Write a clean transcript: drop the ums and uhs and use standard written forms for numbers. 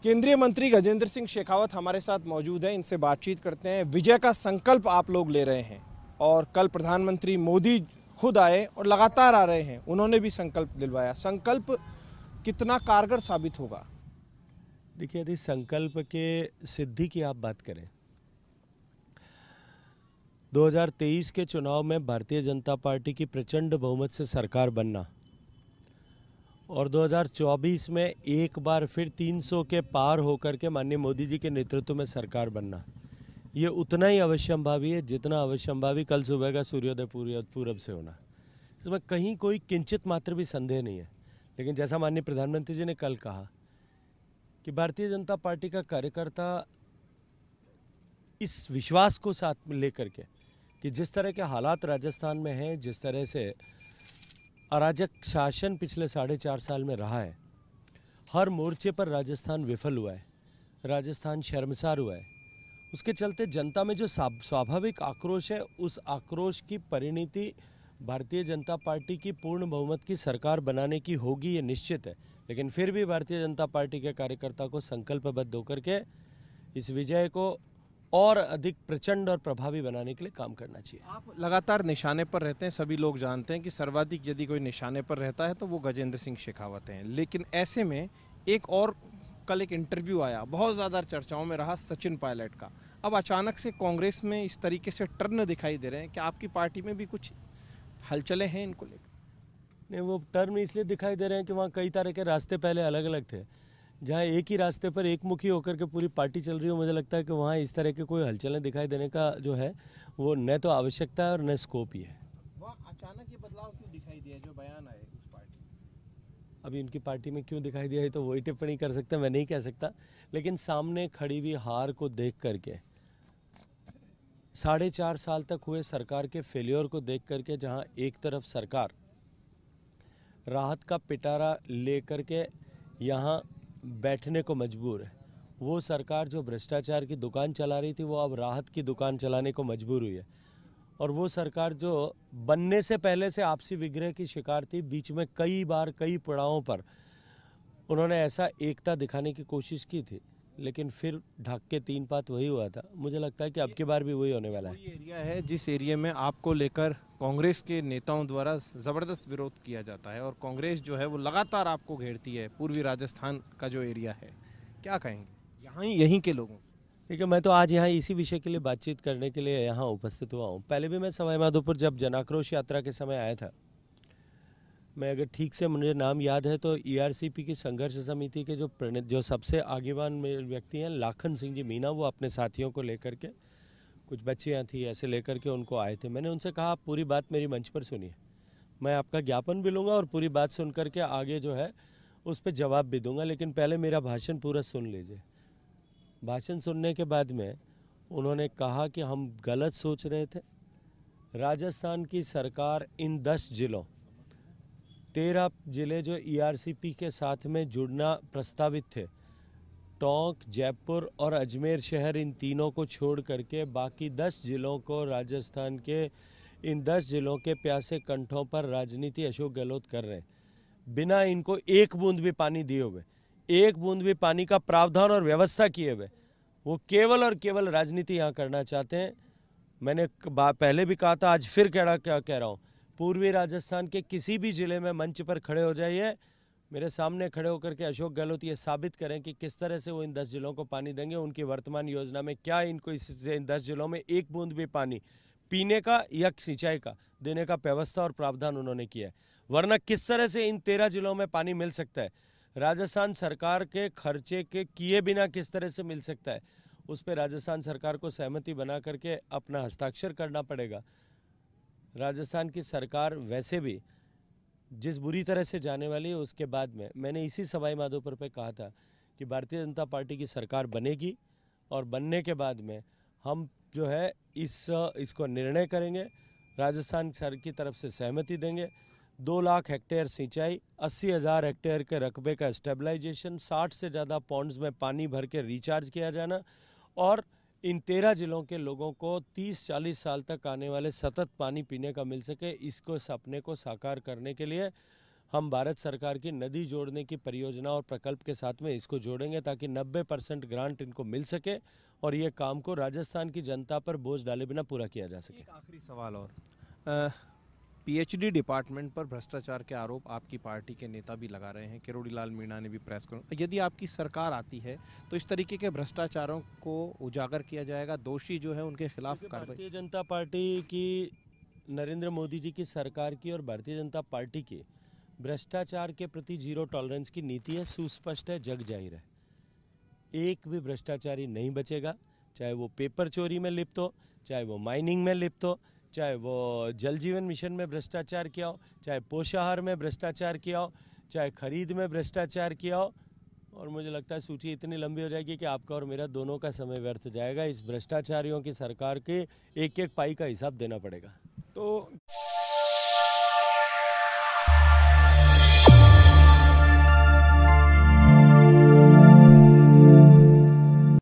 केंद्रीय मंत्री गजेंद्र सिंह शेखावत हमारे साथ मौजूद हैं, इनसे बातचीत करते हैं। विजय का संकल्प आप लोग ले रहे हैं और कल प्रधानमंत्री मोदी खुद आए और लगातार आ रहे हैं, उन्होंने भी संकल्प दिलवाया। संकल्प कितना कारगर साबित होगा? देखिए, यदि संकल्प के सिद्धि की आप बात करें, 2023 के चुनाव में भारतीय जनता पार्टी की प्रचंड बहुमत से सरकार बनना और 2024 में एक बार फिर 300 के पार होकर के माननीय मोदी जी के नेतृत्व में सरकार बनना, ये उतना ही अवश्यंभावी है जितना अवश्यंभावी कल सुबह का सूर्योदय पूरब से होना। इसमें कहीं कोई किंचित मात्र भी संदेह नहीं है। लेकिन जैसा माननीय प्रधानमंत्री जी ने कल कहा कि भारतीय जनता पार्टी का कार्यकर्ता इस विश्वास को साथ में लेकर के कि जिस तरह के हालात राजस्थान में हैं, जिस तरह से अराजक शासन पिछले 4.5 साल में रहा है, हर मोर्चे पर राजस्थान विफल हुआ है, राजस्थान शर्मसार हुआ है। उसके चलते जनता में जो स्वाभाविक आक्रोश है, उस आक्रोश की परिणति भारतीय जनता पार्टी की पूर्ण बहुमत की सरकार बनाने की होगी, ये निश्चित है। लेकिन फिर भी भारतीय जनता पार्टी के कार्यकर्ता को संकल्पबद्ध होकर के इस विजय को और अधिक प्रचंड और प्रभावी बनाने के लिए काम करना चाहिए। आप लगातार निशाने पर रहते हैं, सभी लोग जानते हैं कि सर्वाधिक यदि कोई निशाने पर रहता है तो वो गजेंद्र सिंह शेखावत हैं। लेकिन ऐसे में एक और कल एक इंटरव्यू आया, बहुत ज़्यादा चर्चाओं में रहा, सचिन पायलट का। अब अचानक से कांग्रेस में इस तरीके से टर्न दिखाई दे रहे हैं कि आपकी पार्टी में भी कुछ हलचलें हैं इनको लेकर? नहीं, वो टर्न इसलिए दिखाई दे रहे हैं कि वहाँ कई तरह के रास्ते पहले अलग अलग थे। जहाँ एक ही रास्ते पर एक मुखी होकर के पूरी पार्टी चल रही हो, मुझे लगता है कि वहाँ इस तरह के कोई हलचलें दिखाई देने का जो है वो न तो आवश्यकता है और न स्कोप ही है। वहाँ अचानक ये बदलाव क्यों दिखाई दिया जो बयान आए उस पार्टी में? अभी उनकी पार्टी में क्यों दिखाई दिया है तो वही टिप्पणी कर सकते हैं, मैं नहीं कह सकता। लेकिन सामने खड़ी हुई हार को देख करके, 4.5 साल तक हुए सरकार के फेलियर को देख करके, जहाँ एक तरफ सरकार राहत का पिटारा लेकर के यहाँ बैठने को मजबूर है, वो सरकार जो भ्रष्टाचार की दुकान चला रही थी वो अब राहत की दुकान चलाने को मजबूर हुई है। और वो सरकार जो बनने से पहले से आपसी विग्रह की शिकार थी, बीच में कई बार कई पड़ावों पर उन्होंने ऐसा एकता दिखाने की कोशिश की थी, लेकिन फिर ढाक के 3 पात वही हुआ था। मुझे लगता है कि अब की बार भी वही होने वाला है। ये एरिया है जिस एरिया में आपको लेकर कांग्रेस के नेताओं द्वारा ज़बरदस्त विरोध किया जाता है और कांग्रेस जो है वो लगातार आपको घेरती है, पूर्वी राजस्थान का जो एरिया है, क्या कहेंगे यहाँ यहीं के लोगों? देखिए, मैं तो आज यहाँ इसी विषय के लिए बातचीत करने के लिए यहाँ उपस्थित हुआ हूँ। पहले भी मैं सवाई माधोपुर जब जनाक्रोश यात्रा के समय आया था, मैं अगर ठीक से मुझे नाम याद है तो ERCP की संघर्ष समिति के जो सबसे आगेवान व्यक्ति हैं, लाखन सिंह जी मीना, वो अपने साथियों को लेकर के, कुछ बच्चियाँ थी ऐसे लेकर के उनको आए थे। मैंने उनसे कहा, आप पूरी बात मेरी मंच पर सुनिए, मैं आपका ज्ञापन भी लूँगा और पूरी बात सुन करके आगे जो है उस पर जवाब भी दूंगा, लेकिन पहले मेरा भाषण पूरा सुन लीजिए। भाषण सुनने के बाद में उन्होंने कहा कि हम गलत सोच रहे थे। राजस्थान की सरकार इन 10 जिलों, 13 जिले जो ERCP के साथ में जुड़ना प्रस्तावित थे, टोंक, जयपुर और अजमेर शहर, इन तीनों को छोड़ करके बाकी 10 जिलों को, राजस्थान के इन 10 जिलों के प्यासे कंठों पर राजनीति अशोक गहलोत कर रहे हैं, बिना इनको एक बूंद भी पानी दिए हुए, एक बूंद भी पानी का प्रावधान और व्यवस्था किए हुए, वो केवल और केवल राजनीति यहाँ करना चाहते हैं। मैंने पहले भी कहा था, आज फिर क्या कह रहा हूँ, पूर्वी राजस्थान के किसी भी जिले में मंच पर खड़े हो जाइए, मेरे सामने खड़े होकर के अशोक गहलोत ये साबित करें कि किस तरह से वो इन 10 जिलों को पानी देंगे। उनकी वर्तमान योजना में क्या इनको इससे इन 10 जिलों में एक बूंद भी पानी पीने का या सिंचाई का देने का व्यवस्था और प्रावधान उन्होंने किया है, वरना किस तरह से इन 13 जिलों में पानी मिल सकता है, राजस्थान सरकार के खर्चे के किए बिना किस तरह से मिल सकता है, उस पर राजस्थान सरकार को सहमति बना करके अपना हस्ताक्षर करना पड़ेगा। राजस्थान की सरकार वैसे भी जिस बुरी तरह से जाने वाली है, उसके बाद में मैंने इसी सवाई माधोपुर पे कहा था कि भारतीय जनता पार्टी की सरकार बनेगी और बनने के बाद में हम जो है इसको निर्णय करेंगे, राजस्थान सर की तरफ से सहमति देंगे। 2 लाख हेक्टेयर सिंचाई, 80,000 हेक्टेयर के रकबे का स्टेबलाइजेशन, 60 से ज़्यादा पॉन्ड्स में पानी भर के रिचार्ज किया जाना और इन 13 जिलों के लोगों को 30-40 साल तक आने वाले सतत पानी पीने का मिल सके, इसको सपने को साकार करने के लिए हम भारत सरकार की नदी जोड़ने की परियोजना और प्रकल्प के साथ में इसको जोड़ेंगे ताकि 90% ग्रांट इनको मिल सके और ये काम को राजस्थान की जनता पर बोझ डाले बिना पूरा किया जा सके। एक आखिरी सवाल और, पीएचडी डिपार्टमेंट पर भ्रष्टाचार के आरोप आपकी पार्टी के नेता भी लगा रहे हैं, किरोड़ी लाल मीणा ने भी प्रेस कॉन्फ्रेंस, यदि आपकी सरकार आती है तो इस तरीके के भ्रष्टाचारों को उजागर किया जाएगा, दोषी जो है उनके खिलाफ कार्रवाई? भारतीय जनता पार्टी की, नरेंद्र मोदी जी की सरकार की और भारतीय जनता पार्टी की भ्रष्टाचार के प्रति जीरो टॉलरेंस की नीति है, सुस्पष्ट है, जग जाहिर है। एक भी भ्रष्टाचारी नहीं बचेगा, चाहे वो पेपर चोरी में लिप्त हो, चाहे वो माइनिंग में लिप्त हो, चाहे वो जल जीवन मिशन में भ्रष्टाचार किया हो, चाहे पोषाहार में भ्रष्टाचार किया हो, चाहे खरीद में भ्रष्टाचार किया हो। और मुझे लगता है सूची इतनी लंबी हो जाएगी कि आपका और मेरा दोनों का समय व्यर्थ जाएगा। इस भ्रष्टाचारियों की सरकार के एक एक पाई का हिसाब देना पड़ेगा। तो